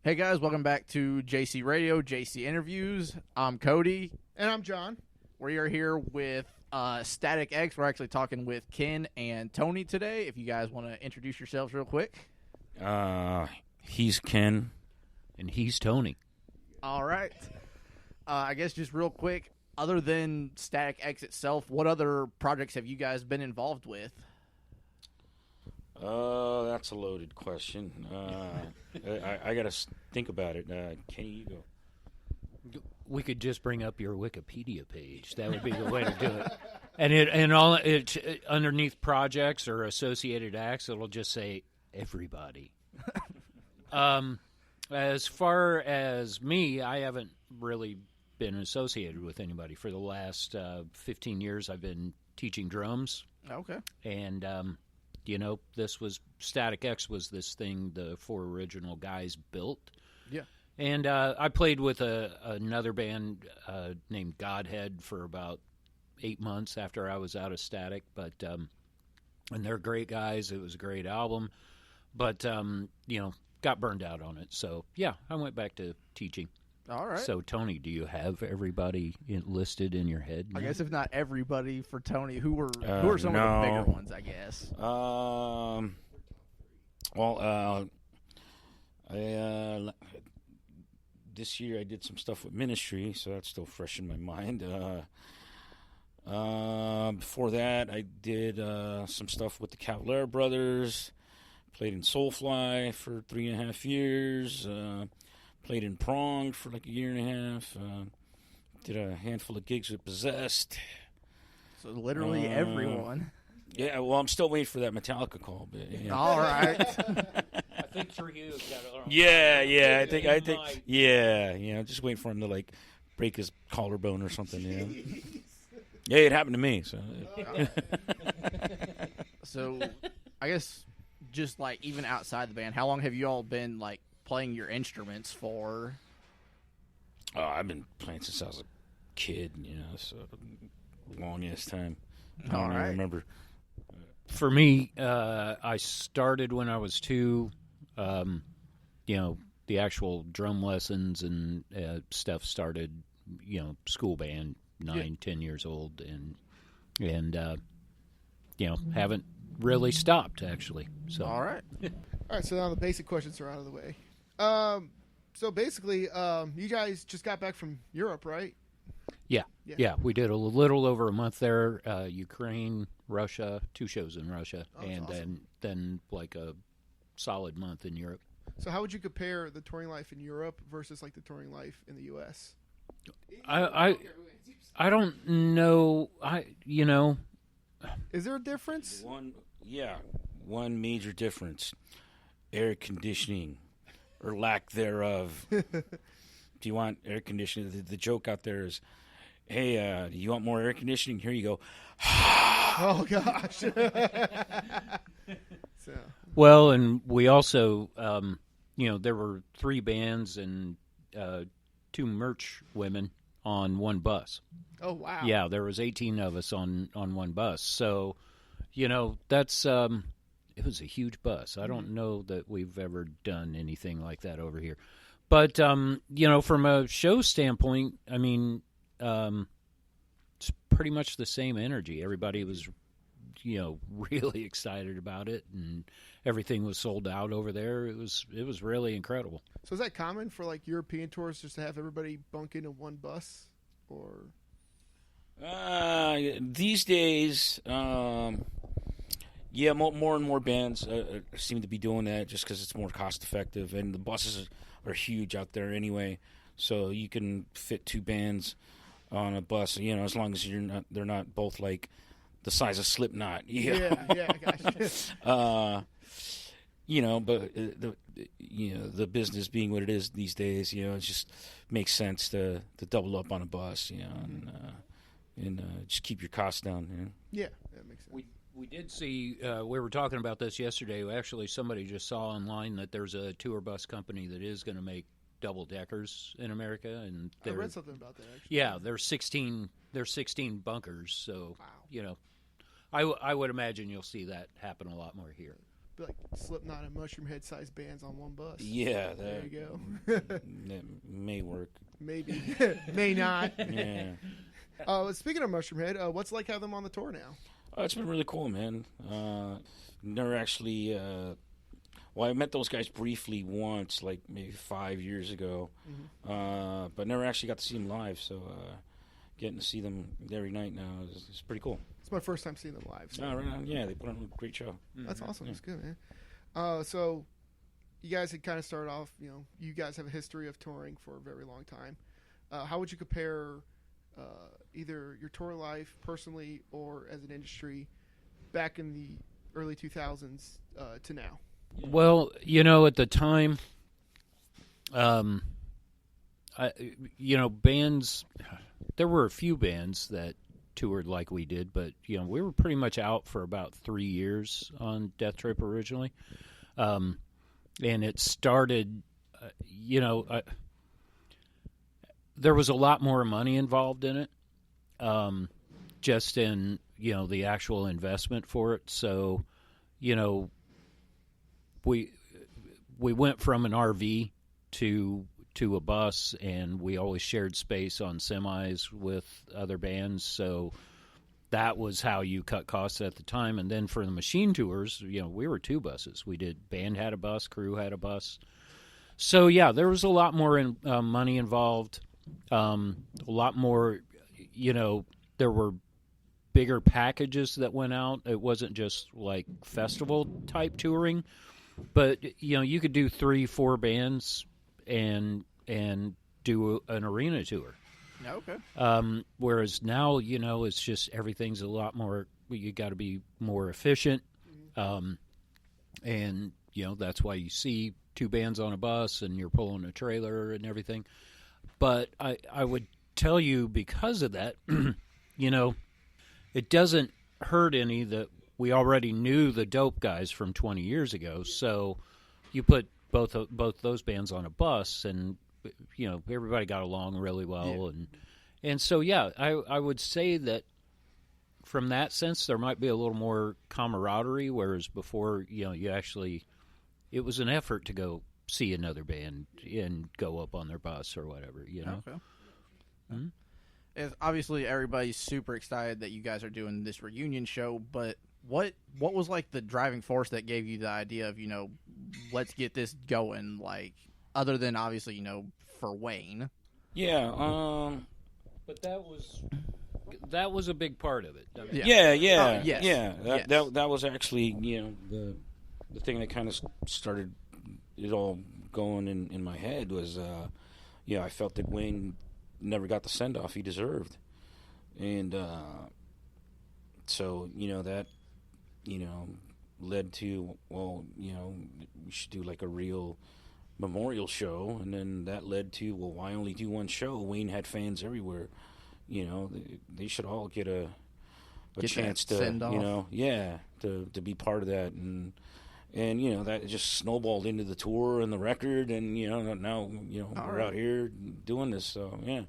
Hey guys, welcome back to JC Radio, JC Interviews. I'm Cody. And I'm John. We are here with Static X. We're actually talking with Ken and Tony today. If you guys want to introduce yourselves real quick. He's Ken. And he's Tony. All right. I guess just real quick, other than Static X itself, what other projects have you guys been involved with? That's a loaded question. I got to think about it. Kenny, you go. We could just bring up your Wikipedia page. That would be the way to do it. And all it underneath projects or associated acts, it'll just say everybody. As far as me, I haven't really been associated with anybody. For the last 15 years, I've been teaching drums. Okay. And this was Static X was this thing the four original guys built. Yeah. And I played with another band named Godhead for about 8 months after I was out of Static. But and they're great guys. It was a great album. But, got burned out on it. So, yeah, I went back to teaching. All right. So, Tony, do you have everybody listed in your head now? I guess if not everybody for Tony, who are some of the bigger ones, I guess? This year I did some stuff with Ministry, so that's still fresh in my mind. Before that, I did some stuff with the Cavallera Brothers. Played in Soulfly for 3.5 years. Played in Pronged for like a year and a half. Did a handful of gigs with Possessed. So literally everyone. Yeah, well, I'm still waiting for that Metallica call. But, yeah. All right. I think for you, it's got a Yeah. I think, yeah. Just waiting for him to like break his collarbone or something. Yeah, it happened to me. So, So, I guess just like even outside the band, how long have you all been like playing your instruments for? Oh, I've been playing since I was a kid. So long ass time. I don't even remember. For me, I started when I was 2. The actual drum lessons and stuff started, school band, 10 years old, and haven't really stopped actually. So All right. All right, so now the basic questions are out of the way. So basically, you guys just got back from Europe, right? Yeah, we did a little over a month there, Ukraine, Russia, 2 shows in Russia, and awesome. then like a solid month in Europe. So how would you compare the touring life in Europe versus like the touring life in the U.S.? I don't know. Is there a difference? One major difference: air conditioning or lack thereof. Do you want air conditioning? The joke out there is, hey, you want more air conditioning? Here you go. Oh gosh. So. Well, and we also, there were 3 bands and 2 merch women on one bus. Oh wow. Yeah, there was 18 of us on one bus. So, that's it was a huge bus. I don't know that we've ever done anything like that over here. But from a show standpoint, I mean, it's pretty much the same energy. Everybody was really excited about it, and everything was sold out over there. It was really incredible. So is that common for like European tours just to have everybody bunk into one bus, or? These days, more and more bands seem to be doing that just because it's more cost effective, and the buses are huge out there anyway, so you can fit 2 bands on a bus. As long as they're not both like the size of Slipknot. Yeah, gotcha. But the business being what it is these days, it just makes sense to double up on a bus, and just keep your costs down. Yeah, that makes sense. We did see, we were talking about this yesterday. Actually, somebody just saw online that there's a tour bus company that is going to make double-deckers in America. And I read something about that, actually. Yeah, there's 16 bunkers. So, I would imagine you'll see that happen a lot more here. like Slipknot and Mushroom Head sized bands on one bus. Yeah, There you go. That may work. Maybe, may not. Yeah. Speaking of Mushroom Head, what's it like having them on the tour now? Oh, it's been really cool, man. Never actually. Well, I met those guys briefly once, like maybe 5 years ago, but never actually got to see them live. So getting to see them every night now is pretty cool. It's my first time seeing them live. So. Oh, right on. Yeah, they put on a great show. That's awesome. Yeah. That's good, man. So you guys had kind of started off, you guys have a history of touring for a very long time. How would you compare either your tour life personally or as an industry back in the early 2000s to now? Well, at the time, bands, there were a few bands that toured like we did, but, we were pretty much out for about 3 years on Death Trip originally. And it started, there was a lot more money involved in it, just in, the actual investment for it. So, we went from an RV to a bus, and we always shared space on semis with other bands. So that was how you cut costs at the time. And then for the machine tours, we were 2 buses. We did band had a bus, crew had a bus. So yeah, there was a lot more money involved. A lot more, there were bigger packages that went out. It wasn't just like festival type touring. But you could do 3-4 bands and do an arena tour. Okay. Whereas now, it's just everything's a lot more. You got to be more efficient, and that's why you see 2 bands on a bus and you're pulling a trailer and everything. But I would tell you, because of that, it doesn't hurt any that we already knew the Dope guys from 20 years ago. So you put both those bands on a bus, and everybody got along really well. Yeah. And so yeah, I would say that from that sense there might be a little more camaraderie, whereas before you actually, it was an effort to go see another band and go up on their bus or whatever. Okay. Mm-hmm. Obviously everybody's super excited that you guys are doing this reunion show, but what was like the driving force that gave you the idea of, let's get this going, like, other than obviously, for Wayne? Yeah, but that was a big part of it. Yes. Yes. That was actually, the thing that kind of started it all going in my head was, I felt that Wayne never got the send-off he deserved. And so, that, led to, well, we should do like a real memorial show. And then that led to, well, why only do one show? Wayne had fans everywhere. They should all get a chance to, to be part of that. And that just snowballed into the tour and the record, and now we're out here doing this. So yeah.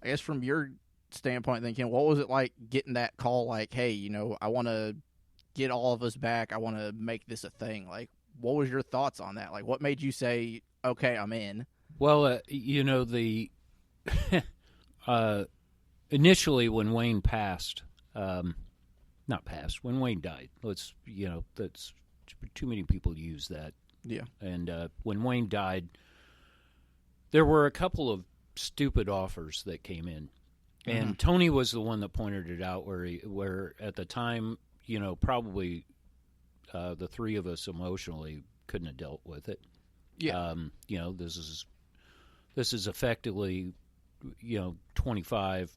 I guess from your standpoint, thinking, what was it like getting that call? Like, hey, I want to get all of us back. I want to make this a thing. Like, what was your thoughts on that? Like, what made you say, okay, I'm in? Well, the initially when Wayne passed, when Wayne died. That's too many people use that. Yeah. And when Wayne died, there were a couple of stupid offers that came in, and Tony was the one that pointed it out. Where at the time, probably the 3 of us emotionally couldn't have dealt with it. Yeah. This is effectively, 25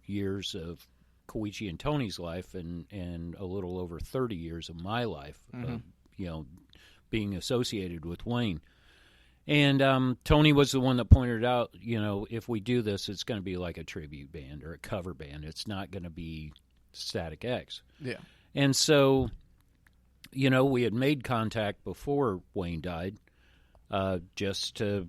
years of Koichi and Tony's life, and a little over 30 years of my life, being associated with Wayne. And Tony was the one that pointed out, if we do this, it's going to be like a tribute band or a cover band. It's not going to be Static X. Yeah. And so, we had made contact before Wayne died, just to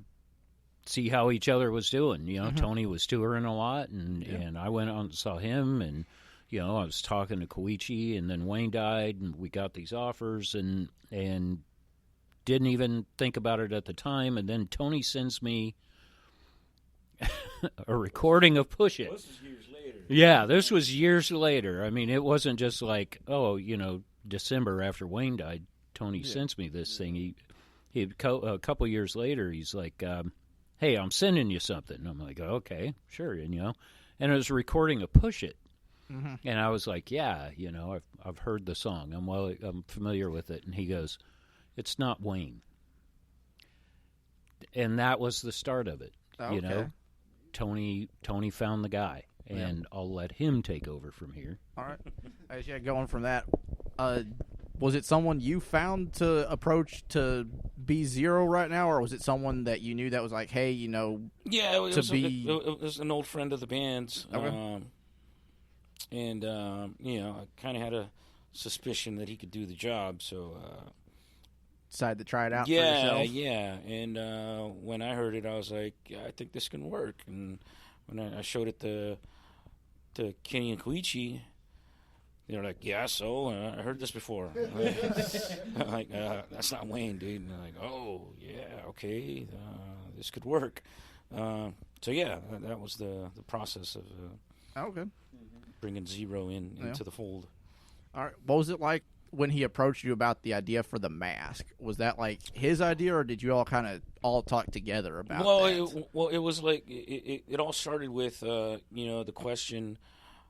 see how each other was doing. Tony was touring a lot, and I went out and saw him, and you know, I was talking to Koichi, and then Wayne died, and we got these offers, and didn't even think about it at the time. And then Tony sends me a recording of Push It. This is years later. Yeah, this was years later. I mean, it wasn't just like, oh, you know, December after Wayne died, Tony sends me this thing. He a couple years later, he's like, hey, I'm sending you something. And I'm like, okay, sure, and you know, and it was a recording of Push It. Mm-hmm. And I was like, yeah, you know, I've heard the song. I'm familiar with it. And he goes, it's not Wayne. And that was the start of it. Okay. You know, Tony found the guy, and I'll let him take over from here. All right. Yeah, going from that, was it someone you found to approach to be Zero right now, or was it someone that you knew that was like, hey, you know, Yeah, it it was an old friend of the band's. Okay. And, you know, I kind of had a suspicion that he could do the job, so... decided to try it out for yourself? Yeah. And when I heard it, I was like, I think this can work. And when I showed it to Kenny and Koichi, they were like, yeah, so I heard this before. I'm like, that's not Wayne, dude. And they're like, oh, yeah, okay, this could work. So, yeah, that was the process of Okay. bringing Zero into the fold. All right. What was it like when he approached you about the idea for the mask? Was that like his idea, or did you all kind of all talk together about that? It was like it all started with you know, the question,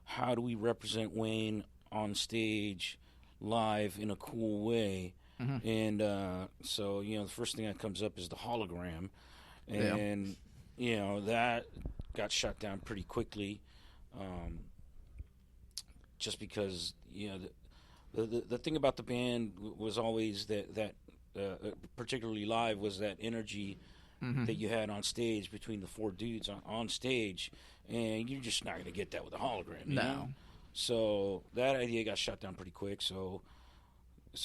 how do we represent Wayne on stage live in a cool way? Mm-hmm. And so, you know, the first thing that comes up is the hologram, and you know, that got shut down pretty quickly, just because, you know, the thing about the band was always that particularly live, was that energy that you had on stage between the four dudes on stage, and you're just not going to get that with a hologram. You know? So that idea got shut down pretty quick. So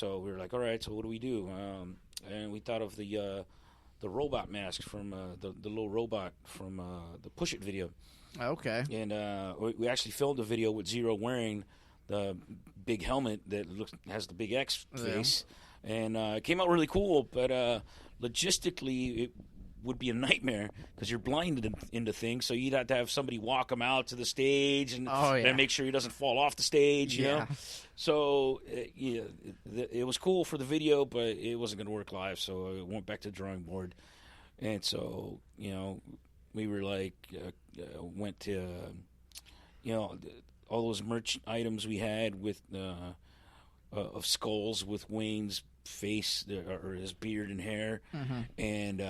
we were like, all right, so what do we do? And we thought of the robot mask from the little robot from the Push It video. Okay. And we actually filmed a video with Zero wearing the big helmet that has the big X face, and it came out really cool. But logistically, it would be a nightmare because you're blinded into things. So you'd have to have somebody walk him out to the stage and make sure he doesn't fall off the stage. You know. So it was cool for the video, but it wasn't going to work live. So I went back to the drawing board, and so, you know, we were like went to you know, all those merch items we had with of skulls with Wayne's face or his beard and hair, and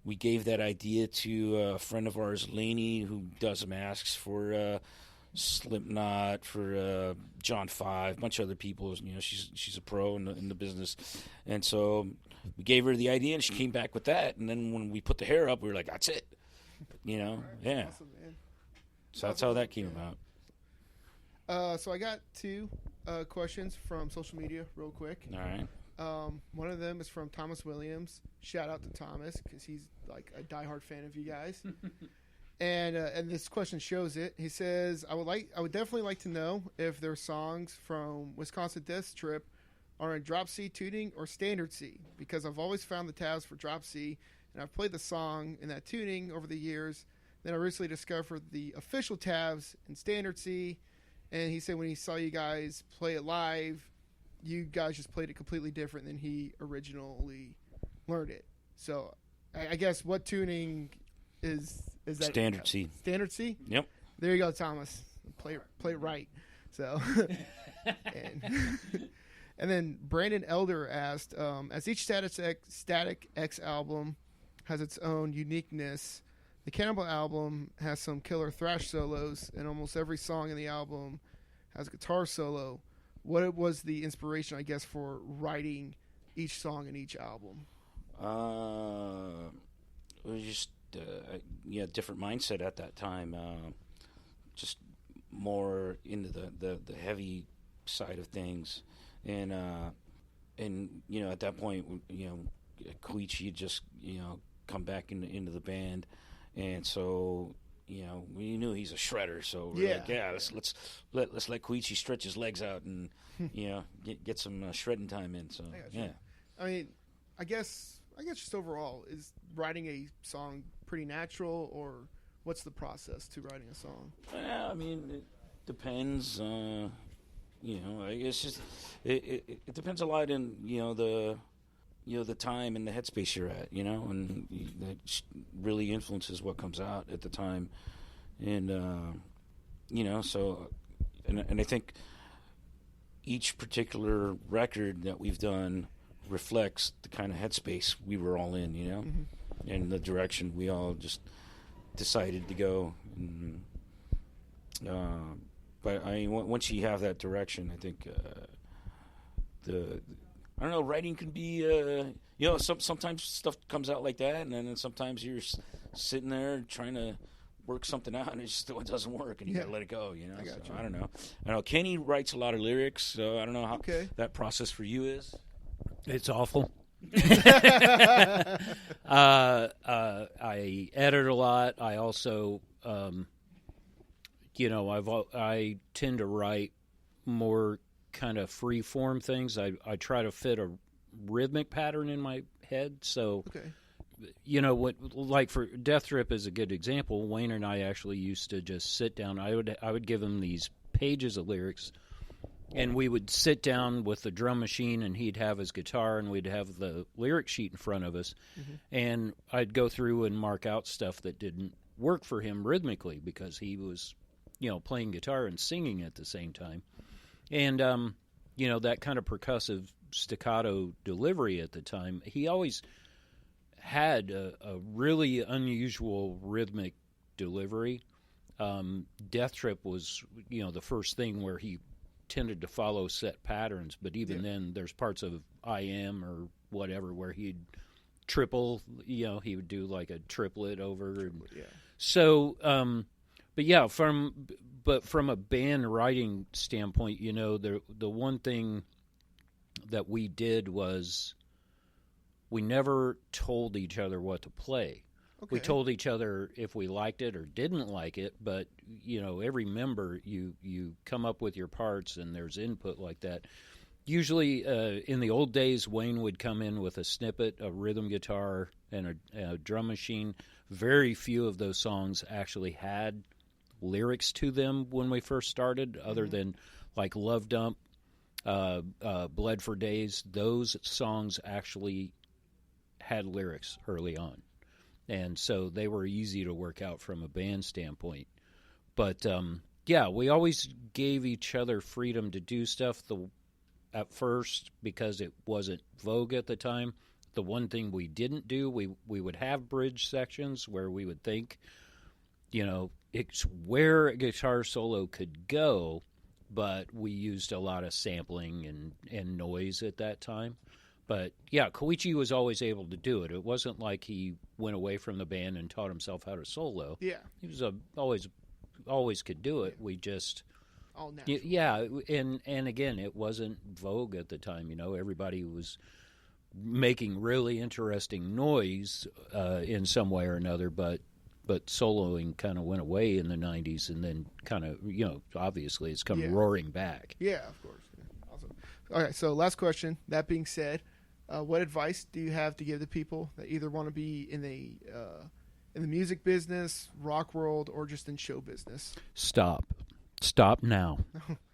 we gave that idea to a friend of ours, Lainey, who does masks for Slipknot, for John 5, a bunch of other people. You know, she's a pro in the business, and so we gave her the idea, and she came back with that. And then when we put the hair up, we were like, "That's it," you know? Yeah. Awesome, man. So that's how that came about. So I got two questions from social media real quick. All right. One of them is from Thomas Williams. Shout out to Thomas because he's like a diehard fan of you guys. and this question shows it. He says, I would definitely like to know if their songs from Wisconsin Death Trip are in drop C tuning or standard C, because I've always found the tabs for drop C, and I've played the song in that tuning over the years. Then I recently discovered the official tabs in standard C, and he said when he saw you guys play it live, you guys just played it completely different than he originally learned it. So I guess what tuning is that? Standard C. Standard C? Yep. There you go, Thomas. Play it right. So, and then Brandon Elder asked, as each Static X album has its own uniqueness, the Cannibal album has some killer thrash solos, and almost every song in the album has a guitar solo. What was the inspiration, I guess, for writing each song in each album? It was just different mindset at that time. Just more into the heavy side of things, and you know, at that point, you know, Koichi had just, you know, come back into the band, and so, we knew he's a shredder, so we're let's let Koichi stretch his legs out and get some shredding time in. So I mean, I guess just overall, is writing a song pretty natural, or what's the process to writing a song? Well, I mean, it depends. I guess just it depends a lot in the time and the headspace you're at, and that really influences what comes out at the time, and so and I think each particular record that we've done reflects the kind of headspace we were all in, Mm-hmm. and the direction we all just decided to go. And, but I mean, once you have that direction, I think I don't know, writing can be, sometimes stuff comes out like that, and then sometimes you're sitting there trying to work something out, and it just doesn't work, and you gotta let it go. I don't know. Kenny writes a lot of lyrics, so I don't know how that process for you is. It's awful. I edit a lot. I also, I tend to write more kind of free form things. I try to fit a rhythmic pattern in my head. So, for Death Trip is a good example. Wayne and I actually used to just sit down. I would give him these pages of lyrics, and we would sit down with the drum machine, and he'd have his guitar, and we'd have the lyric sheet in front of us, and I'd go through and mark out stuff that didn't work for him rhythmically because he was, playing guitar and singing at the same time. And, that kind of percussive staccato delivery at the time, he always had a really unusual rhythmic delivery. Death Trip was, the first thing where he tended to follow set patterns, but even then there's parts of I Am or whatever where he'd triple, he would do like a triplet over. So, from a band writing standpoint, the one thing that we did was we never told each other what to play. We told each other if we liked it or didn't like it, but, every member, you come up with your parts and there's input like that. Usually, in the old days, Wayne would come in with a snippet, a rhythm guitar, and a drum machine. Very few of those songs actually had lyrics to them when we first started, other than like Love Dump, Bled for Days. Those songs actually had lyrics early on. And so they were easy to work out from a band standpoint. But, we always gave each other freedom to do stuff at first because it wasn't vogue at the time. The one thing we didn't do, we would have bridge sections where we would think, it's where a guitar solo could go, but we used a lot of sampling and noise at that time. But, Koichi was always able to do it. It wasn't like he went away from the band and taught himself how to solo. Yeah. He was always could do it. We just... all natural. And again, it wasn't vogue at the time. Everybody was making really interesting noise in some way or another, but soloing kind of went away in the 90s, and then kind of, obviously it's come roaring back. Yeah, of course. Yeah. Awesome. Okay, so last question. That being said, what advice do you have to give to people that either want to be in the music business, rock world, or just in show business? Stop now.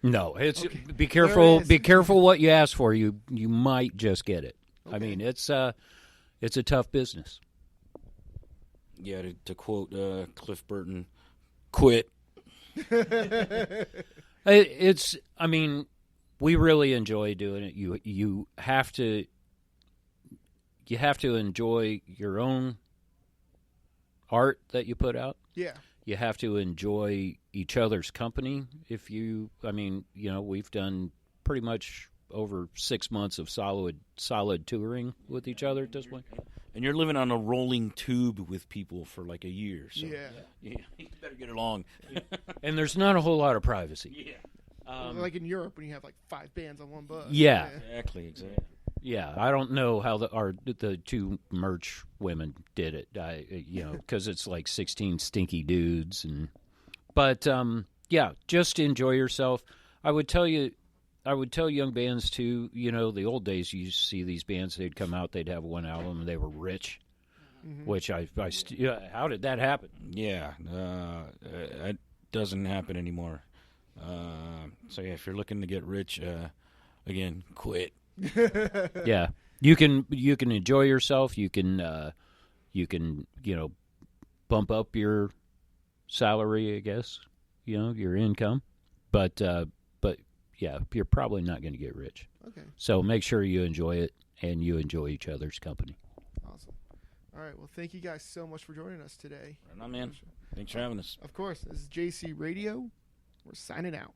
No, it's be careful. Be careful what you ask for. You might just get it. Okay. I mean, it's a tough business. Yeah, to quote Cliff Burton, quit. I mean, we really enjoy doing it. You have to enjoy your own art that you put out. Yeah. You have to enjoy each other's company. We've done pretty much over 6 months of solid touring with each other at this point. And you're living on a rolling tube with people for like a year. So you better get along. And there's not a whole lot of privacy. Yeah. Like in Europe when you have like 5 bands on one bus. Yeah. Exactly. Yeah, I don't know how the two merch women did it. Because it's like 16 stinky dudes, but yeah, just enjoy yourself. I would tell young bands too. The old days you used to see these bands. They'd come out, they'd have one album, and they were rich. Which how did that happen? Yeah, it doesn't happen anymore. So yeah, if you're looking to get rich, again, quit. Yeah, you can enjoy yourself. You can bump up your salary, I guess. Your income, but yeah, you're probably not going to get rich. Okay. So make sure you enjoy it and you enjoy each other's company. Awesome. All right. Well, thank you guys so much for joining us today. Right on, man. Thanks for having us. Of course. This is JC Radio. We're signing out.